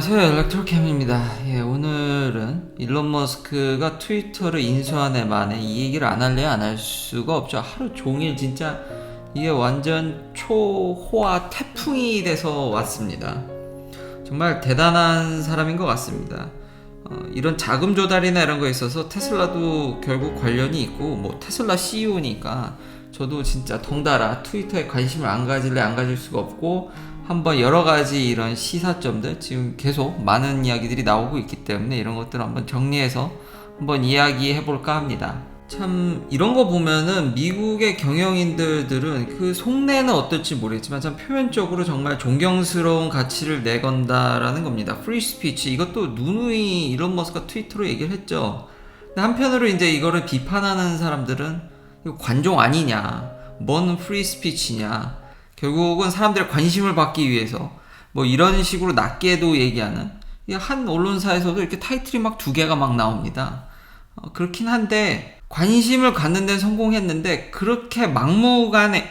안녕하세요. 엘렉트로캠입니다. 오늘은 일론 머스크가 트위터를 인수한 해 만에 이 얘기를 안 할래야 안 할 수가 없죠. 하루 종일 진짜 이게 완전 초호화 태풍이 돼서 왔습니다. 정말 대단한 사람인 것 같습니다. 이런 자금 조달이나 이런 거에 있어서 테슬라도 결국 관련이 있고, 뭐 테슬라 CEO니까 저도 진짜 덩달아 트위터에 관심을 안 가질래 안 가질 수가 없고, 한번 여러 가지 이런 시사점들, 지금 계속 많은 이야기들이 나오고 있기 때문에 이런 것들을 한번 정리해서 한번 이야기해 볼까 합니다. 참 이런 거 보면은 미국의 경영인들은 그 속내는 어떨지 모르겠지만 참 표면적으로 정말 존경스러운 가치를 내건다라는 겁니다. 프리 스피치, 이것도 누누이 일론 머스크가 트위터로 얘기를 했죠. 근데 한편으로 이제 이거를 비판하는 사람들은 이거 관종 아니냐, 뭔 프리 스피치냐, 결국은 사람들의 관심을 받기 위해서 뭐 이런 식으로 낮게도 얘기하는, 한 언론사에서도 이렇게 타이틀이 막 두 개가 막 나옵니다. 그렇긴 한데 관심을 갖는 데는 성공했는데 그렇게 막무가내인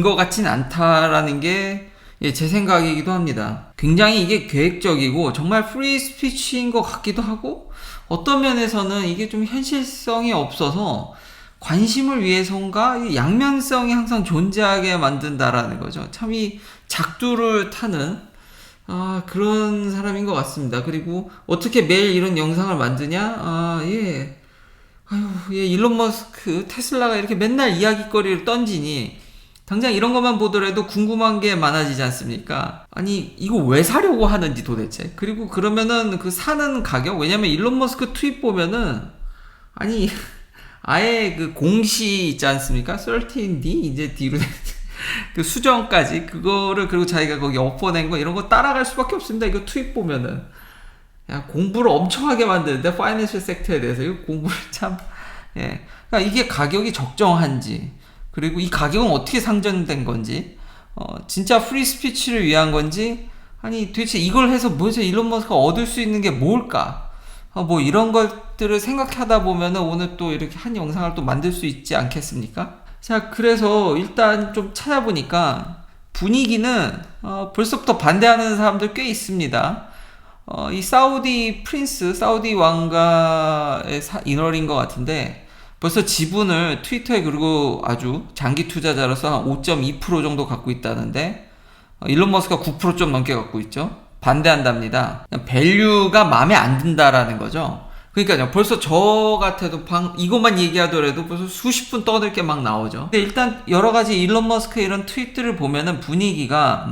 것 같진 않다라는 게 제 생각이기도 합니다. 굉장히 이게 계획적이고 정말 프리 스피치인 것 같기도 하고, 어떤 면에서는 이게 좀 현실성이 없어서 관심을 위해서인가 양면성이 항상 존재하게 만든다라는 거죠. 참 이 작두를 타는 그런 사람인 것 같습니다. 그리고 어떻게 매일 이런 영상을 만드냐? 일론 머스크 테슬라가 이렇게 맨날 이야기거리를 던지니 당장 이런 것만 보더라도 궁금한 게 많아지지 않습니까? 아니 이거 왜 사려고 하는지 도대체. 그리고 그러면은 그 사는 가격, 왜냐면 일론 머스크 트윗 보면은 아니 아예 그 공시 있지 않습니까? 13D 이제 뒤로 그 수정까지 그거를, 그리고 자기가 거기 엎어낸 거 이런 거 따라갈 수밖에 없습니다. 이거 트윗 보면은 공부를 엄청 하게 만드는데 파이낸셜 섹터에 대해서 이거 공부를 참 그러니까 이게 가격이 적정한지, 그리고 이 가격은 어떻게 상정된 건지, 진짜 프리 스피치를 위한 건지, 아니 도대체 이걸 해서 뭐지 일론 머스크가 얻을 수 있는 게 뭘까? 뭐 이런 것들을 생각하다 보면은 오늘 또 이렇게 한 영상을 또 만들 수 있지 않겠습니까? 자, 그래서 일단 좀 찾아보니까 분위기는 벌써부터 반대하는 사람들 꽤 있습니다. 이 사우디 프린스, 사우디 왕가의 인월인 것 같은데 벌써 지분을 트위터에, 그리고 아주 장기 투자자로서 한 5.2% 정도 갖고 있다는데, 일론 머스크가 9% 좀 넘게 갖고 있죠. 반대한답니다. 밸류가 마음에 안 든다라는 거죠. 그러니까요, 벌써 저 같아도 이것만 얘기하더라도 벌써 수십 분 떠들 게 막 나오죠. 근데 일단 여러 가지 일론 머스크의 이런 트윗들을 보면은 분위기가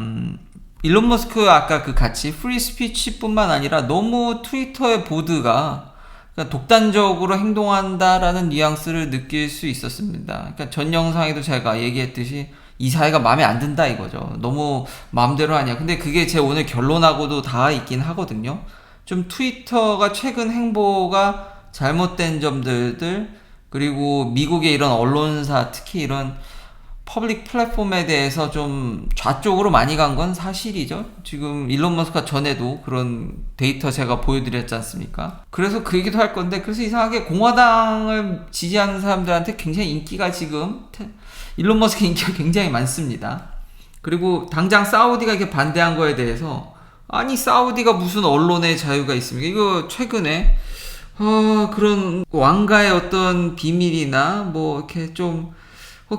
일론 머스크 아까 그 같이 프리 스피치뿐만 아니라 너무 트위터의 보드가 그러니까 독단적으로 행동한다라는 뉘앙스를 느낄 수 있었습니다. 그러니까 전 영상에도 제가 얘기했듯이 이 사회가 마음에 안 든다 이거죠. 너무 마음대로 하냐. 근데 그게 제 오늘 결론하고도 다 있긴 하거든요. 좀 트위터가 최근 행보가 잘못된 점들, 그리고 미국의 이런 언론사, 특히 이런 퍼블릭 플랫폼에 대해서 좀 좌쪽으로 많이 간 건 사실이죠. 지금 일론 머스크가 전에도 그런 데이터 제가 보여드렸지 않습니까? 그래서 그 얘기도 할 건데, 그래서 이상하게 공화당을 지지하는 사람들한테 굉장히 인기가 지금 일론 머스크 인기가 굉장히 많습니다. 그리고 당장 사우디가 이렇게 반대한 거에 대해서, 아니 사우디가 무슨 언론의 자유가 있습니까? 이거 최근에 그런 왕가의 어떤 비밀이나 뭐 이렇게 좀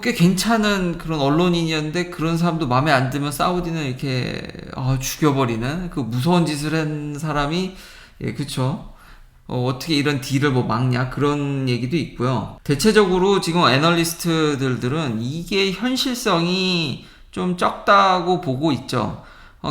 꽤 괜찮은 그런 언론인이었는데 그런 사람도 마음에 안 들면 사우디는 이렇게 죽여버리는 그 무서운 짓을 한 사람이, 그쵸, 어떻게 이런 딜을 뭐 막냐, 그런 얘기도 있고요. 대체적으로 지금 애널리스트들은 이게 현실성이 좀 적다고 보고 있죠.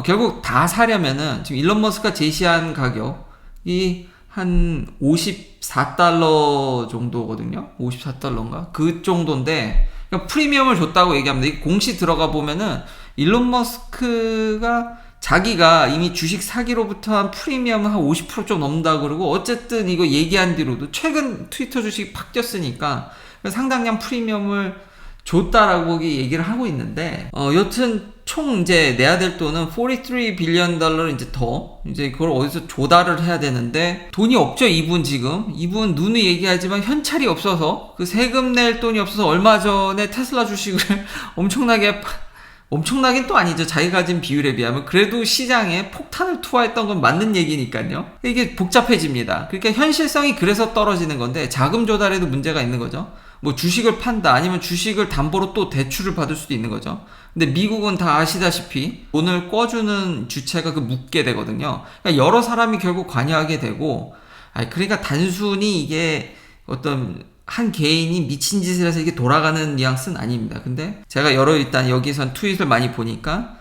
결국 다 사려면은 지금 일론 머스크가 제시한 가격이 한 54달러 정도거든요. 54달러인가? 그 정도인데, 그러니까 프리미엄을 줬다고 얘기합니다. 이 공시 들어가 보면은 일론 머스크가 자기가 이미 주식 사기로부터 한 프리미엄 한 50% 좀 넘는다 그러고, 어쨌든 이거 얘기한 뒤로도 최근 트위터 주식이 팍 뛰었으니까 상당량 프리미엄을 줬다라고 얘기를 하고 있는데, 여튼 총 이제 내야 될 돈은 43 빌리언 달러를 이제 그걸 어디서 조달을 해야 되는데 돈이 없죠. 이분 누누이 얘기하지만 현찰이 없어서, 그 세금 낼 돈이 없어서 얼마 전에 테슬라 주식을 엄청나게 엄청나긴 또 아니죠. 자기가 가진 비율에 비하면. 그래도 시장에 폭탄을 투하했던 건 맞는 얘기니까요. 이게 복잡해집니다. 그러니까 현실성이 그래서 떨어지는 건데 자금 조달에도 문제가 있는 거죠. 뭐 주식을 판다 아니면 주식을 담보로 또 대출을 받을 수도 있는 거죠. 근데 미국은 다 아시다시피 돈을 꿔주는 주체가 그 묻게 되거든요. 그러니까 여러 사람이 결국 관여하게 되고, 그러니까 단순히 이게 어떤 한 개인이 미친 짓을 해서 이게 돌아가는 뉘앙스는 아닙니다. 근데 제가 일단 여기선 트윗을 많이 보니까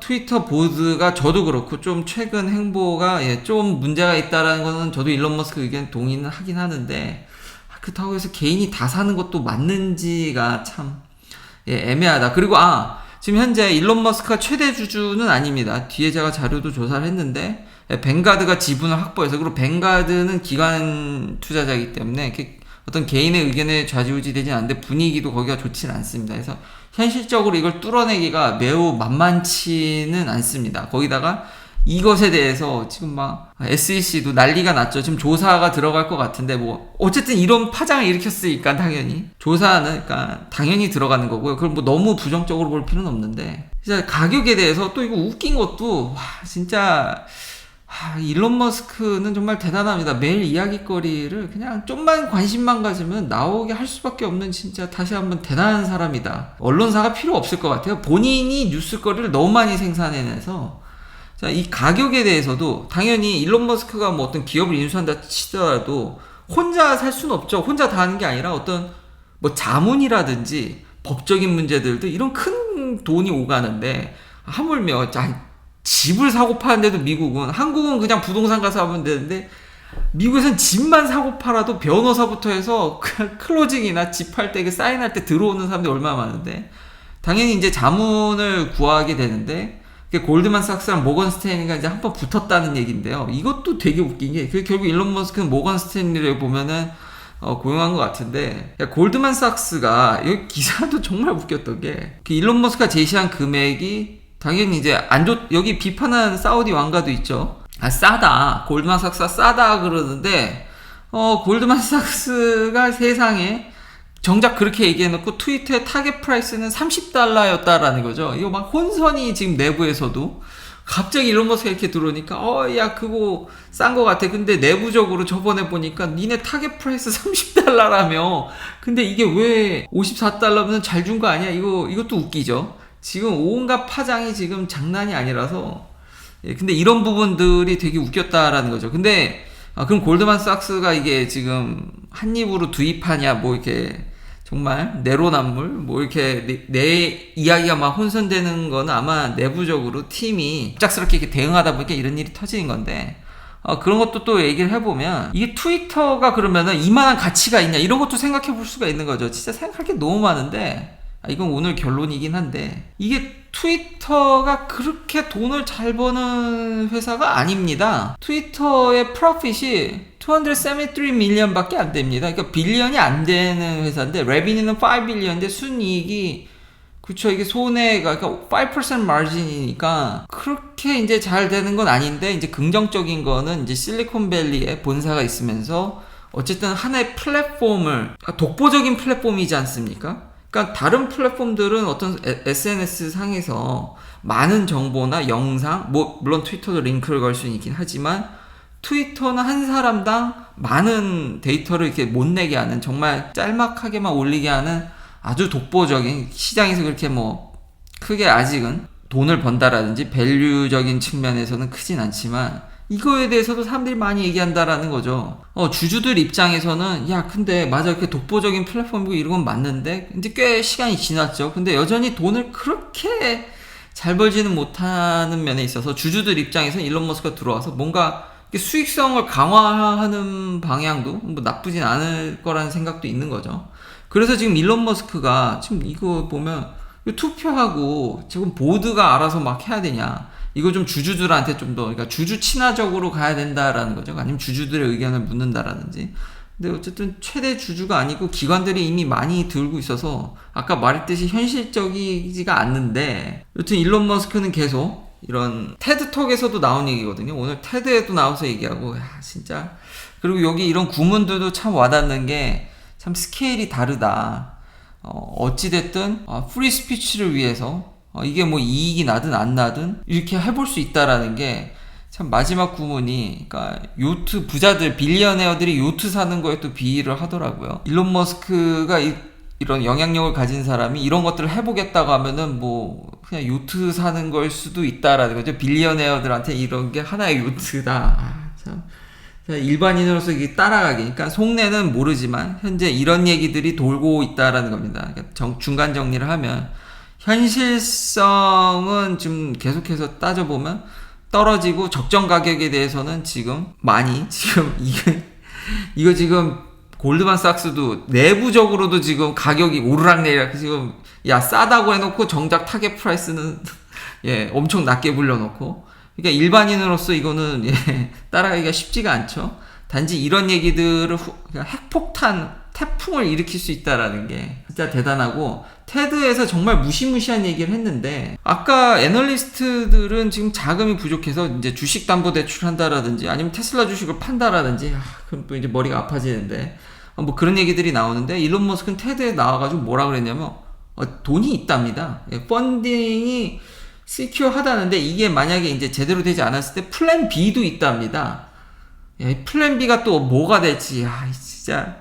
트위터 보드가 저도 그렇고 좀 최근 행보가 좀 문제가 있다라는 거는 저도 일론 머스크 의견 동의는 하긴 하는데, 그렇다고 해서 개인이 다 사는 것도 맞는지가 참 애매하다. 그리고 지금 현재 일론 머스크가 최대 주주는 아닙니다. 뒤에 제가 자료도 조사를 했는데 뱅가드가 지분을 확보해서, 그리고 뱅가드는 기관 투자자이기 때문에 어떤 개인의 의견에 좌지우지 되진 않는데 분위기도 거기가 좋지는 않습니다. 그래서 현실적으로 이걸 뚫어내기가 매우 만만치는 않습니다. 거기다가 이것에 대해서 지금 막 SEC도 난리가 났죠. 지금 조사가 들어갈 것 같은데, 뭐 어쨌든 이런 파장을 일으켰으니까 당연히 조사는 그러니까 당연히 들어가는 거고요. 그걸 뭐 너무 부정적으로 볼 필요는 없는데, 진짜 가격에 대해서 또 이거 웃긴 것도 진짜 일론 머스크는 정말 대단합니다. 매일 이야기거리를 그냥 좀만 관심만 가지면 나오게 할 수밖에 없는, 진짜 다시 한번 대단한 사람이다. 언론사가 필요 없을 것 같아요. 본인이 뉴스거리를 너무 많이 생산해내서. 자, 이 가격에 대해서도 당연히 일론 머스크가 뭐 어떤 기업을 인수한다 치더라도 혼자 살 수는 없죠. 혼자 다 하는 게 아니라 어떤 뭐 자문이라든지 법적인 문제들도 이런 큰 돈이 오가는데, 하물며 집을 사고 파는데도 미국은, 한국은 그냥 부동산 가서 하면 되는데 미국에선 집만 사고 팔아도 변호사부터 해서 클로징이나 집 팔 때 사인할 때 들어오는 사람들이 얼마나 많은데, 당연히 이제 자문을 구하게 되는데, 골드만삭스랑 모건 스탠리가 이제 한번 붙었다는 얘기인데요. 이것도 되게 웃긴 게, 결국 일론 머스크는 모건 스탠리를 보면은 고용한 것 같은데, 골드만삭스가 여기 기사도 정말 웃겼던 게, 일론 머스크가 제시한 금액이 당연히 이제 여기 비판한 사우디 왕가도 있죠. 싸다. 골드만삭스가 싸다 그러는데, 골드만삭스가 세상에 정작 그렇게 얘기해놓고 트위터의 타겟 프라이스는 $30였다라는 거죠. 이거 막 혼선이 지금 내부에서도, 갑자기 일론 머스크가 이렇게 들어오니까 야 그거 싼 거 같아. 근데 내부적으로 저번에 보니까 니네 타겟 프라이스 $30라며. 근데 이게 왜 $54면 잘 준 거 아니야? 이것도 웃기죠. 지금 온갖 파장이 지금 장난이 아니라서. 근데 이런 부분들이 되게 웃겼다라는 거죠. 근데 그럼 골드만삭스가 이게 지금 한 입으로 두 입 하냐, 뭐 이렇게 정말 내로남불, 뭐 이렇게 내 이야기가 막 혼선되는 거는 아마 내부적으로 팀이 갑작스럽게 이렇게 대응하다 보니까 이런 일이 터지는 건데, 그런 것도 또 얘기를 해보면, 이게 트위터가 그러면은 이만한 가치가 있냐, 이런 것도 생각해 볼 수가 있는 거죠. 진짜 생각할 게 너무 많은데, 이건 오늘 결론이긴 한데, 이게 트위터가 그렇게 돈을 잘 버는 회사가 아닙니다. 트위터의 프로핏이 273 밀리언 밖에 안 됩니다. 그러니까 빌리언이 안 되는 회사인데, 레비뉴는 5빌리언인데 순이익이, 그쵸, 이게 손해가, 그러니까 5% 마진이니까 그렇게 이제 잘 되는 건 아닌데, 이제 긍정적인 거는 이제 실리콘밸리에 본사가 있으면서 어쨌든 하나의 플랫폼을, 독보적인 플랫폼이지 않습니까? 그러니까 다른 플랫폼들은 어떤 SNS 상에서 많은 정보나 영상, 뭐 물론 트위터도 링크를 걸 수는 있긴 하지만, 트위터는 한 사람당 많은 데이터를 이렇게 못 내게 하는, 정말 짤막하게만 올리게 하는 아주 독보적인, 시장에서 그렇게 뭐 크게 아직은 돈을 번다라든지 밸류적인 측면에서는 크진 않지만, 이거에 대해서도 사람들이 많이 얘기한다라는 거죠. 주주들 입장에서는 근데 맞아, 이렇게 독보적인 플랫폼이고 이런 건 맞는데, 이제 꽤 시간이 지났죠. 근데 여전히 돈을 그렇게 잘 벌지는 못하는 면에 있어서 주주들 입장에서는 일론 머스크가 들어와서 뭔가 수익성을 강화하는 방향도 뭐 나쁘진 않을 거라는 생각도 있는 거죠. 그래서 지금 일론 머스크가 지금 이거 보면 투표하고 지금 보드가 알아서 막 해야 되냐, 이거 좀 주주들한테 좀 더, 그러니까 주주 친화적으로 가야 된다라는 거죠. 아니면 주주들의 의견을 묻는다라든지. 근데 어쨌든 최대 주주가 아니고 기관들이 이미 많이 들고 있어서 아까 말했듯이 현실적이지가 않는데, 여튼 일론 머스크는 계속 이런 테드톡에서도 나온 얘기거든요. 오늘 테드에도 나와서 얘기하고, 진짜. 그리고 여기 이런 구문들도 참 와닿는 게, 참 스케일이 다르다. 어찌됐든 프리 스피치를 위해서 이게 뭐 이익이 나든 안 나든 이렇게 해볼 수 있다라는 게 참 마지막 구문이, 그러니까 요트 부자들, 빌리어네어들이 요트 사는 거에 또 비유를 하더라고요. 일론 머스크가 이런 영향력을 가진 사람이 이런 것들을 해보겠다고 하면은 뭐 그냥 요트 사는 걸 수도 있다라는 거죠. 빌리어네어들한테 이런 게 하나의 요트다. 참 일반인으로서 이게 따라가기. 그러니까 속내는 모르지만 현재 이런 얘기들이 돌고 있다라는 겁니다. 그러니까 중간 정리를 하면 현실성은 좀 계속해서 따져보면 떨어지고, 적정 가격에 대해서는 지금 많이 지금 이거 지금 골드만삭스도 내부적으로도 지금 가격이 오르락내리락, 지금 야 싸다고 해놓고 정작 타겟 프라이스는 예 엄청 낮게 불려놓고, 그러니까 일반인으로서 이거는 예 따라가기가 쉽지가 않죠. 단지 이런 얘기들을 핵폭탄 태풍을 일으킬 수 있다라는 게 진짜 대단하고, 테드에서 정말 무시무시한 얘기를 했는데, 아까 애널리스트들은 지금 자금이 부족해서 이제 주식담보대출한다라든지 아니면 테슬라 주식을 판다라든지, 그럼 또 이제 머리가 아파지는데, 뭐 그런 얘기들이 나오는데, 일론 머스크는 테드에 나와가지고 뭐라 그랬냐면 돈이 있답니다. 펀딩이 시큐어하다는데, 이게 만약에 이제 제대로 되지 않았을 때 플랜 B도 있답니다. 플랜 B가 또 뭐가 될지 진짜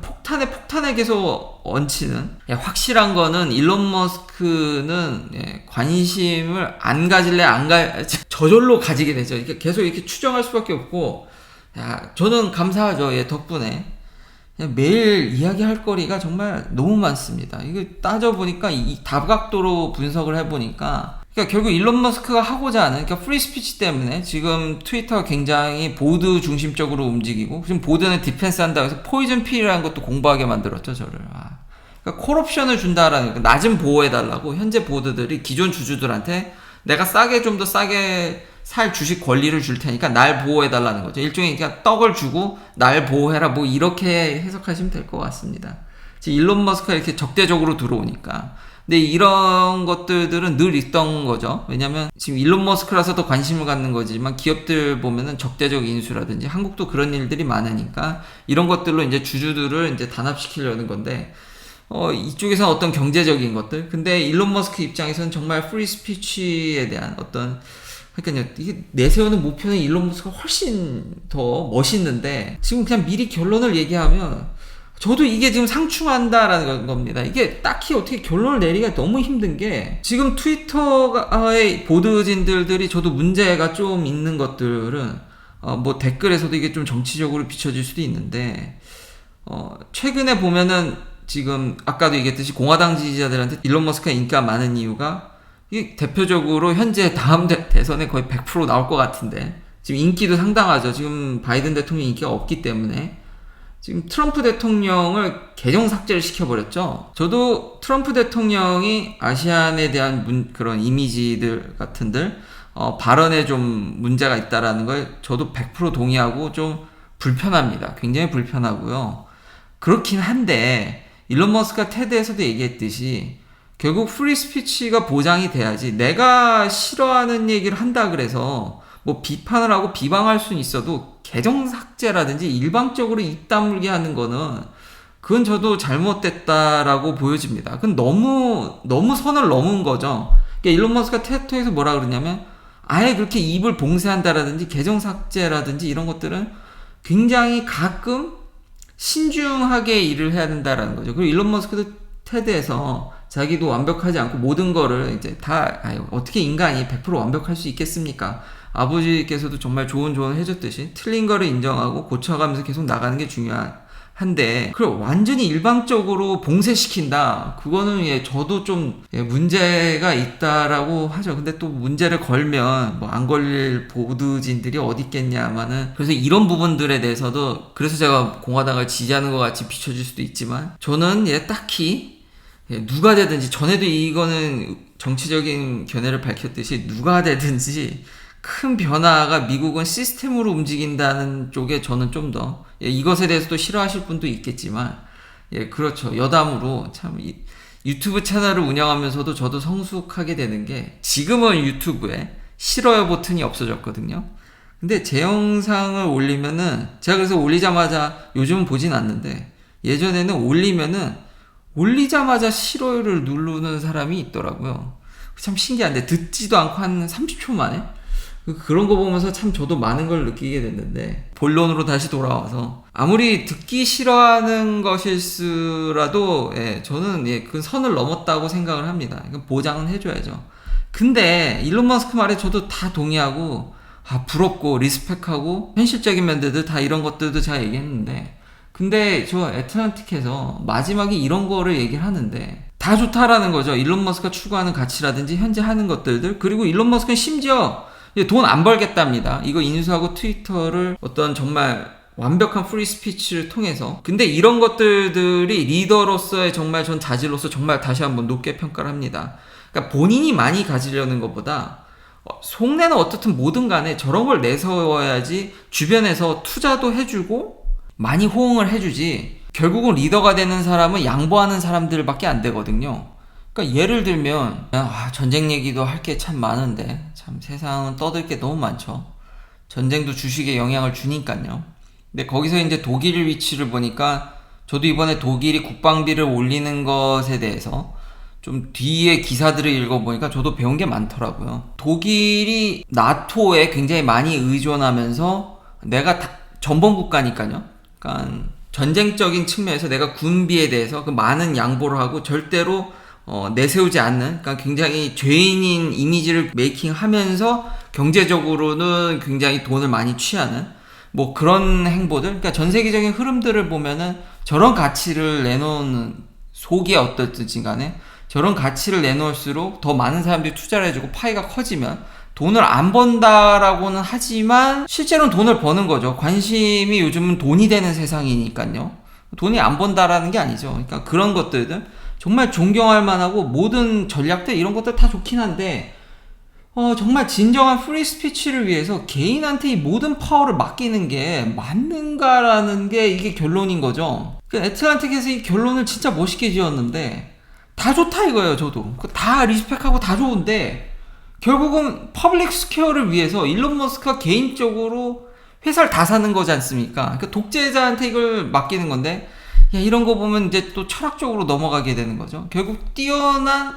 폭탄에 계속 얹히는. 확실한 거는 일론 머스크는 관심을 안 가질래 저절로 가지게 되죠. 이렇게 계속 이렇게 추정할 수밖에 없고, 저는 감사하죠. 덕분에 매일 이야기할 거리가 정말 너무 많습니다. 이거 따져보니까 이 다각도로 분석을 해보니까, 그러니까 결국 일론 머스크가 하고자 하는, 그러니까 프리스피치 때문에 지금 트위터가 굉장히 보드 중심적으로 움직이고, 지금 보드는 디펜스 한다고 해서 포이즌 필이라는 것도 공부하게 만들었죠, 저를. 그러니까 콜옵션을 준다라는, 낮은 보호해달라고 현재 보드들이 기존 주주들한테 내가 좀 더 싸게 살 주식 권리를 줄 테니까 날 보호해달라는 거죠. 일종의 그냥 떡을 주고 날 보호해라, 뭐 이렇게 해석하시면 될 것 같습니다. 지금 일론 머스크가 이렇게 적대적으로 들어오니까. 근데 이런 것들은 늘 있던 거죠. 왜냐면 지금 일론 머스크라서 더 관심을 갖는 거지만, 기업들 보면은 적대적 인수라든지 한국도 그런 일들이 많으니까 이런 것들로 이제 주주들을 이제 단합시키려는 건데, 이쪽에서는 어떤 경제적인 것들. 근데 일론 머스크 입장에서는 정말 프리 스피치에 대한 그러니까요, 이게 내세우는 목표는 일론 머스크가 훨씬 더 멋있는데, 지금 그냥 미리 결론을 얘기하면 저도 이게 지금 상충한다라는 겁니다. 이게 딱히 어떻게 결론을 내리기가 너무 힘든 게, 지금 트위터의 보드진들이 저도 문제가 좀 있는 것들은 뭐 댓글에서도 이게 좀 정치적으로 비춰질 수도 있는데, 최근에 보면은 지금 아까도 얘기했듯이 공화당 지지자들한테 일론 머스크가 인기가 많은 이유가, 이게 대표적으로 현재 다음 대선에 거의 100% 나올 것 같은데, 지금 인기도 상당하죠. 지금 바이든 대통령 인기가 없기 때문에 지금 트럼프 대통령을 계정 삭제를 시켜버렸죠. 저도 트럼프 대통령이 아시안에 대한 그런 이미지들 같은들 발언에 좀 문제가 있다라는 걸 저도 100% 동의하고 좀 불편합니다. 굉장히 불편하고요. 그렇긴 한데, 일론 머스크가 테드에서도 얘기했듯이 결국 프리 스피치가 보장이 돼야지, 내가 싫어하는 얘기를 한다 그래서 뭐 비판을 하고 비방할 수는 있어도 계정 삭제라든지 일방적으로 입 다물게 하는 거는, 그건 저도 잘못됐다라고 보여집니다. 그건 너무 선을 넘은 거죠. 그러니까 일론 머스크가 트위터에서 뭐라 그러냐면, 아예 그렇게 입을 봉쇄한다라든지 계정 삭제라든지 이런 것들은 굉장히 가끔 신중하게 일을 해야 된다라는 거죠. 그리고 일론 머스크도 테드에서 자기도 완벽하지 않고 모든 거를 이제 어떻게 인간이 100% 완벽할 수 있겠습니까? 아버지께서도 정말 좋은 조언을 해줬듯이 틀린 거를 인정하고 고쳐가면서 계속 나가는 게 중요한데, 그걸 완전히 일방적으로 봉쇄시킨다, 그거는 저도 좀 문제가 있다라고 하죠. 근데 또 문제를 걸면 뭐 안 걸릴 보드진들이 어디 있겠냐마는, 그래서 이런 부분들에 대해서도, 그래서 제가 공화당을 지지하는 것 같이 비춰질 수도 있지만, 저는 딱히 누가 되든지, 전에도 이거는 정치적인 견해를 밝혔듯이 누가 되든지 큰 변화가 미국은 시스템으로 움직인다는 쪽에 저는 좀 더, 이것에 대해서도 싫어하실 분도 있겠지만, 그렇죠. 여담으로 참 유튜브 채널을 운영하면서도 저도 성숙하게 되는 게, 지금은 유튜브에 싫어요 버튼이 없어졌거든요. 근데 제 영상을 올리면은, 제가 그래서 올리자마자, 요즘은 보진 않는데 예전에는 올리자마자 싫어요를 누르는 사람이 있더라고요. 참 신기한데 듣지도 않고 한 30초 만에 그런 거 보면서 참 저도 많은 걸 느끼게 됐는데, 본론으로 다시 돌아와서 아무리 듣기 싫어하는 것일수라도 저는 그 선을 넘었다고 생각을 합니다. 이건 보장은 해줘야죠. 근데 일론 머스크 말에 저도 다 동의하고 부럽고 리스펙하고 현실적인 면들도 다 이런 것들도 제가 얘기했는데, 근데 저 애틀란틱에서 마지막에 이런 거를 얘기를 하는데 다 좋다라는 거죠. 일론 머스크가 추구하는 가치라든지 현재 하는 것들들. 그리고 일론 머스크는 심지어 돈 안 벌겠답니다. 이거 인수하고 트위터를 어떤 정말 완벽한 프리 스피치를 통해서. 근데 이런 것들이 리더로서의 정말 전 자질로서 정말 다시 한번 높게 평가를 합니다. 그러니까 본인이 많이 가지려는 것보다 속내는 어떻든 뭐든 간에 저런 걸 내세워야지 주변에서 투자도 해주고 많이 호응을 해주지, 결국은 리더가 되는 사람은 양보하는 사람들밖에 안 되거든요. 그러니까 예를 들면 전쟁 얘기도 할 게 참 많은데 참 세상은 떠들 게 너무 많죠. 전쟁도 주식에 영향을 주니까요. 근데 거기서 이제 독일 위치를 보니까 저도 이번에 독일이 국방비를 올리는 것에 대해서 좀 뒤에 기사들을 읽어보니까 저도 배운 게 많더라고요. 독일이 나토에 굉장히 많이 의존하면서 내가 전범 국가니까요. 그러니까 전쟁적인 측면에서 내가 군비에 대해서 그 많은 양보를 하고 절대로 내세우지 않는, 그러니까 굉장히 죄인인 이미지를 메이킹하면서 경제적으로는 굉장히 돈을 많이 취하는 뭐 그런 행보들. 그러니까 전 세계적인 흐름들을 보면은 저런 가치를 내놓는, 속이 어떻든지 간에 저런 가치를 내놓을수록 더 많은 사람들이 투자를 해주고 파이가 커지면 돈을 안 번다라고는 하지만 실제로는 돈을 버는 거죠. 관심이 요즘은 돈이 되는 세상이니까요. 돈이 안 번다라는 게 아니죠. 그러니까 그런 것들들 정말 존경할 만하고, 모든 전략들 이런 것들 다 좋긴 한데 정말 진정한 프리 스피치를 위해서 개인한테 이 모든 파워를 맡기는 게 맞는가라는 게 이게 결론인 거죠. 애틀란틱에서 이 결론을 진짜 멋있게 지었는데 다 좋다 이거예요. 저도 다 리스펙하고 다 좋은데 결국은 퍼블릭 스퀘어를 위해서 일론 머스크가 개인적으로 회사를 다 사는 거지 않습니까? 그러니까 독재자한테 이걸 맡기는 건데, 이런 거 보면 이제 또 철학적으로 넘어가게 되는 거죠. 결국 뛰어난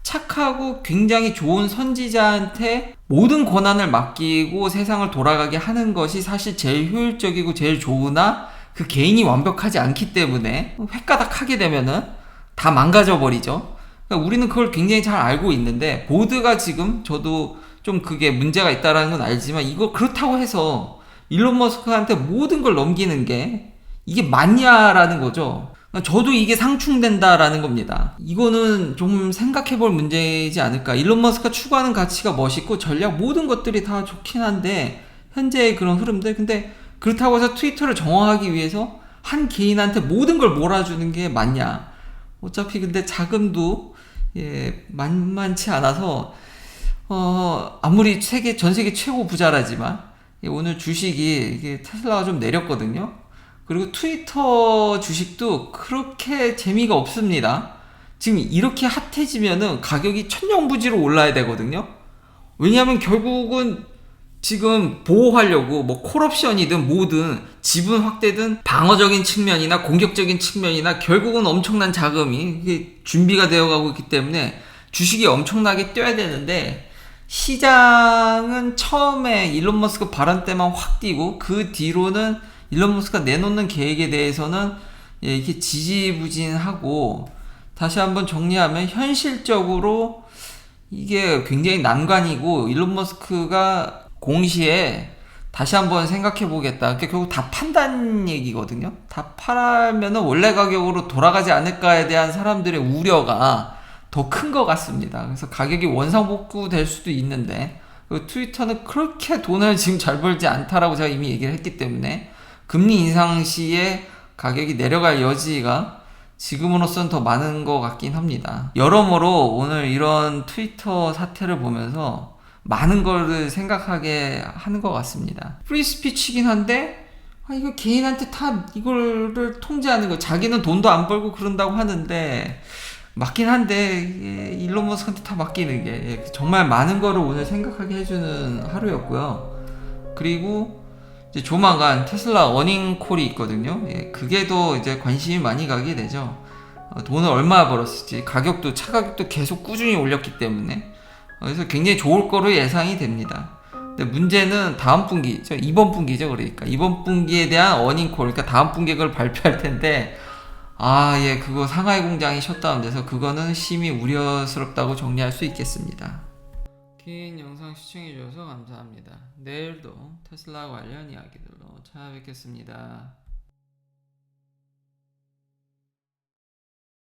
착하고 굉장히 좋은 선지자한테 모든 권한을 맡기고 세상을 돌아가게 하는 것이 사실 제일 효율적이고 제일 좋으나, 그 개인이 완벽하지 않기 때문에 획가닥 하게 되면은 다 망가져 버리죠. 그러니까 우리는 그걸 굉장히 잘 알고 있는데, 보드가 지금 저도 좀 그게 문제가 있다라는 건 알지만, 이거 그렇다고 해서 일론 머스크한테 모든 걸 넘기는 게 이게 맞냐라는 거죠. 저도 이게 상충된다라는 겁니다. 이거는 좀 생각해 볼 문제이지 않을까. 일론 머스크가 추구하는 가치가 멋있고 전략 모든 것들이 다 좋긴 한데, 현재의 그런 흐름들. 근데 그렇다고 해서 트위터를 정화하기 위해서 한 개인한테 모든 걸 몰아주는 게 맞냐. 어차피 근데 자금도 만만치 않아서 아무리 전 세계 최고 부자라지만 오늘 주식이 이게 테슬라가 좀 내렸거든요. 그리고 트위터 주식도 그렇게 재미가 없습니다. 지금 이렇게 핫해지면은 가격이 천정부지로 올라야 되거든요. 왜냐하면 결국은 지금 보호하려고 뭐 콜옵션이든 뭐든 지분 확대든 방어적인 측면이나 공격적인 측면이나 결국은 엄청난 자금이 이게 준비가 되어가고 있기 때문에 주식이 엄청나게 뛰어야 되는데, 시장은 처음에 일론 머스크 발언 때만 확 뛰고 그 뒤로는 일론 머스크가 내놓는 계획에 대해서는 이렇게 지지부진하고, 다시 한번 정리하면 현실적으로 이게 굉장히 난관이고, 일론 머스크가 공시에 다시 한번 생각해 보겠다. 그게 결국 다 판단 얘기거든요. 다 팔면은 원래 가격으로 돌아가지 않을까에 대한 사람들의 우려가 더 큰 것 같습니다. 그래서 가격이 원상복구 될 수도 있는데, 트위터는 그렇게 돈을 지금 잘 벌지 않다라고 제가 이미 얘기를 했기 때문에 금리 인상 시에 가격이 내려갈 여지가 지금으로서는 더 많은 것 같긴 합니다. 여러모로 오늘 이런 트위터 사태를 보면서 많은 거를 생각하게 하는 것 같습니다. 프리 스피치긴 한데 이거 개인한테 다 이거를 통제하는 거, 자기는 돈도 안 벌고 그런다고 하는데 맞긴 한데 일론 머스크한테 다 맡기는 게 정말 많은 거를 오늘 생각하게 해주는 하루였고요. 그리고 이제 조만간 테슬라 어닝콜이 있거든요. 그게 더 이제 관심이 많이 가게 되죠. 돈을 얼마 벌었을지, 가격도 차 가격도 계속 꾸준히 올렸기 때문에 그래서 굉장히 좋을 거로 예상이 됩니다. 근데 문제는 다음 분기죠. 이번 분기죠. 그러니까 이번 분기에 대한 어닝콜, 그러니까 다음 분기에 그걸 발표할 텐데, 예, 그거 상하이 공장이 셧다운돼서 그거는 심히 우려스럽다고 정리할 수 있겠습니다. 긴 영상 시청해주셔서 감사합니다. 내일도 테슬라 관련 이야기들로 찾아뵙겠습니다.